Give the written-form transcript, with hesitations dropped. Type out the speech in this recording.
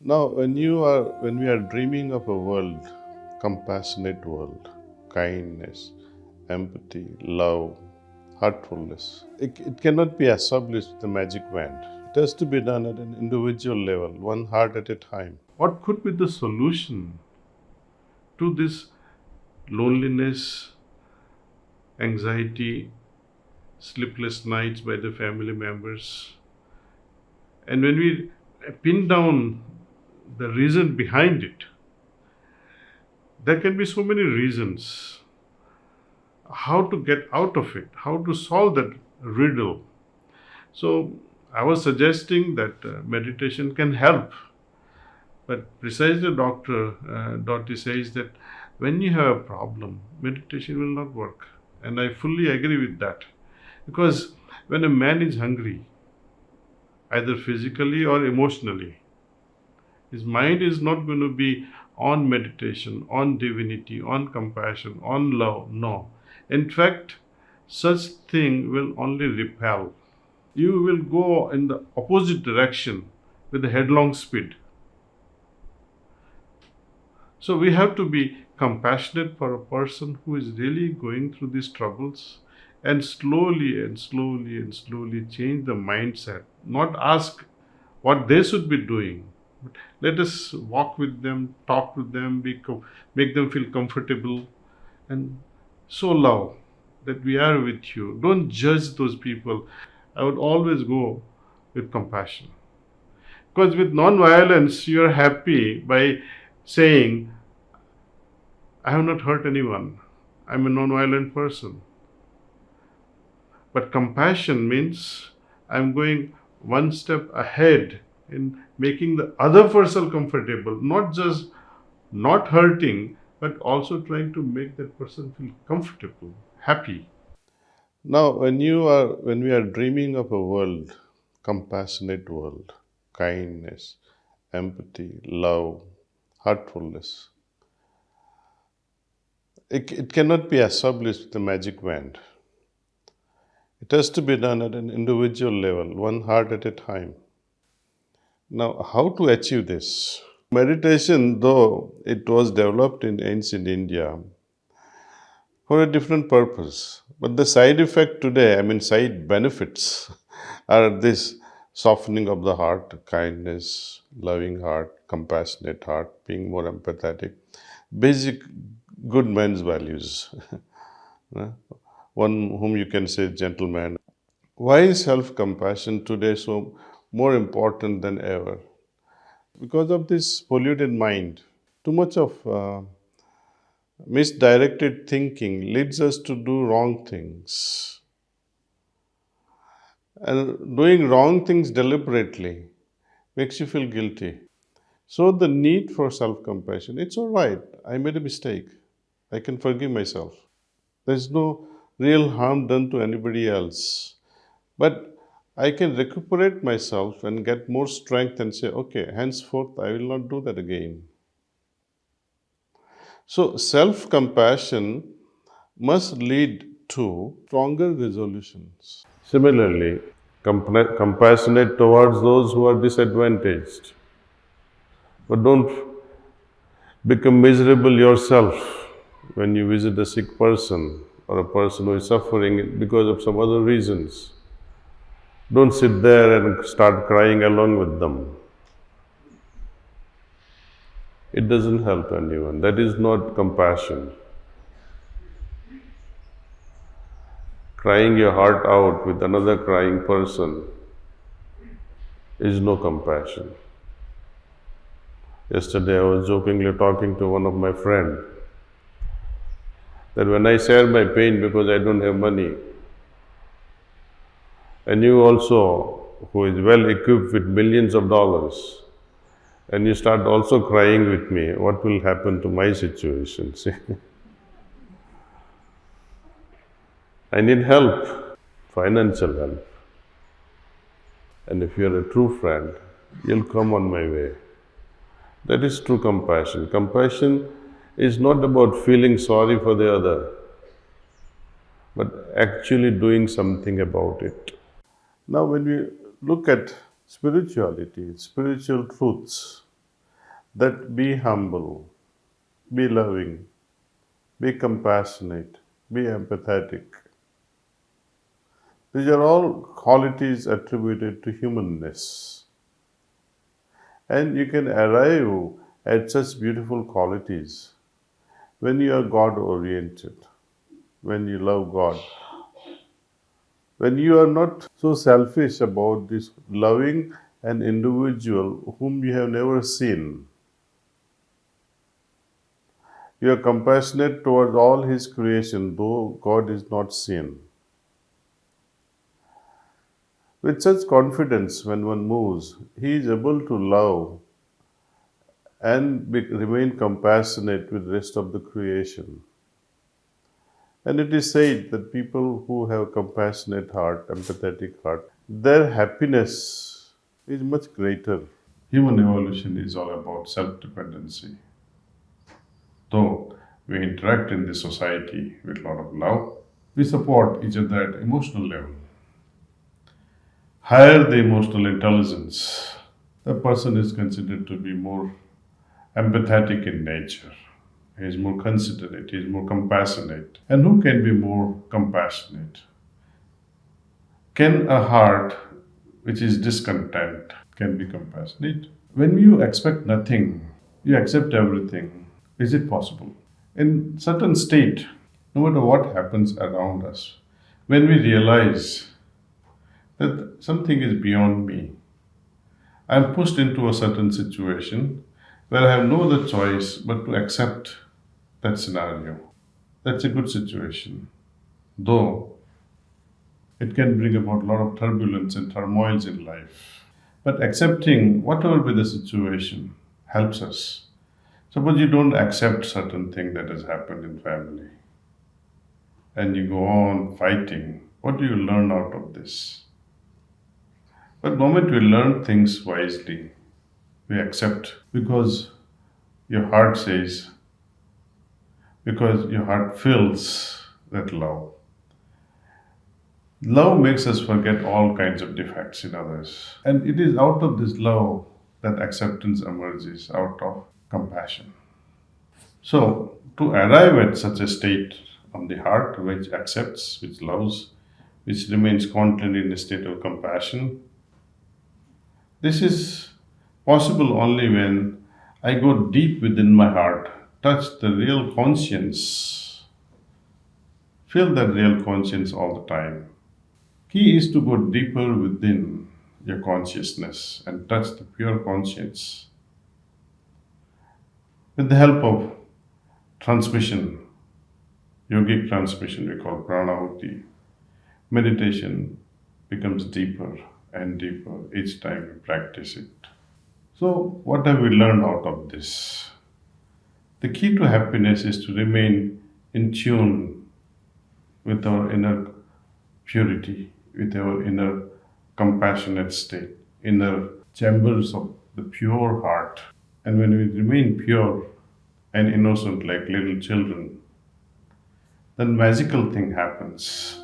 Now, when we are dreaming of a world, compassionate world, kindness, empathy, love, heartfulness, it cannot be established with a magic wand. It has to be done at an individual level, one heart at a time. What could be the solution to this loneliness, anxiety, sleepless nights by the family members? And when we pin down the reason behind it, there can be so many reasons. How to get out of it, how to solve that riddle. So, I was suggesting that meditation can help, but precisely Dr. Doughty says that when you have a problem, meditation will not work. And I fully agree with that. Because when a man is hungry, either physically or emotionally, his mind is not going to be on meditation, on divinity, on compassion, on love. No. In fact, such thing will only repel. You will go in the opposite direction with a headlong speed. So we have to be compassionate for a person who is really going through these troubles and slowly and slowly and slowly change the mindset. Not ask what they should be doing. But let us walk with them, talk with them, make them feel comfortable and show love that we are with you. Don't judge those people. I would always go with compassion. Because with non-violence, you are happy by saying, I have not hurt anyone. I'm a non-violent person. But compassion means I'm going one step ahead in making the other person comfortable, not just not hurting, but also trying to make that person feel comfortable, happy. Now, when we are dreaming of a world, compassionate world, kindness, empathy, love, heartfulness, it cannot be established with a magic wand. It has to be done at an individual level, one heart at a time. Now, how to achieve this? Meditation, though it was developed in ancient India for a different purpose, but the side effect today, side benefits, are this softening of the heart, kindness, loving heart, compassionate heart, being more empathetic, basic good man's values. One whom you can say gentleman. Why is self-compassion today so more important than ever? Because of this polluted mind. Too much of misdirected thinking leads us to do wrong things. And doing wrong things deliberately makes you feel guilty. So the need for self-compassion, it's all right. I made a mistake. I can forgive myself. There's no real harm done to anybody else. But I can recuperate myself and get more strength and say, okay, henceforth I will not do that again. So self-compassion must lead to stronger resolutions. Similarly, compassionate towards those who are disadvantaged. But don't become miserable yourself when you visit a sick person or a person who is suffering because of some other reasons. Don't sit there and start crying along with them. It doesn't help anyone. That is not compassion. Crying your heart out with another crying person is no compassion. Yesterday I was jokingly talking to one of my friends that when I share my pain because I don't have money, and you also, who is well equipped with millions of dollars, and you start also crying with me, what will happen to my situation? See? I need help, financial help. And if you are a true friend, you'll come on my way. That is true compassion. Compassion is not about feeling sorry for the other, but actually doing something about it. Now, when we look at spirituality, spiritual truths, that be humble, be loving, be compassionate, be empathetic. These are all qualities attributed to humanness. And you can arrive at such beautiful qualities when you are God oriented, when you love God, when you are not so selfish about this loving an individual whom you have never seen. You are compassionate towards all His creation, though God is not seen. With such confidence, when one moves, he is able to love and remain compassionate with the rest of the creation. And it is said that people who have compassionate heart, empathetic heart, their happiness is much greater. Human evolution is all about self-dependency. Though we interact in this society with a lot of love, we support each other at emotional level. Higher the emotional intelligence, the person is considered to be more empathetic in nature. He is more considerate, he is more compassionate. And who can be more compassionate? Can a heart which is discontent can be compassionate? When you expect nothing, you accept everything. Is it possible? In certain state, no matter what happens around us, when we realize that something is beyond me, I am pushed into a certain situation where I have no other choice but to accept that scenario. That's a good situation. Though it can bring about a lot of turbulence and turmoils in life. But accepting whatever be the situation helps us. Suppose you don't accept certain thing that has happened in family and you go on fighting, what do you learn out of this? But the moment we learn things wisely, we accept because your heart says, because your heart feels that love. Love makes us forget all kinds of defects in others. And it is out of this love that acceptance emerges, out of compassion. So, to arrive at such a state of the heart which accepts, which loves, which remains content in a state of compassion, this is possible only when I go deep within my heart, touch the real conscience, feel that real conscience all the time. Key is to go deeper within your consciousness and touch the pure conscience. With the help of transmission, yogic transmission we call pranahuti, meditation becomes deeper and deeper each time we practice it. So, what have we learned out of this? The key to happiness is to remain in tune with our inner purity, with our inner compassionate state, inner chambers of the pure heart. And when we remain pure and innocent like little children, then magical thing happens.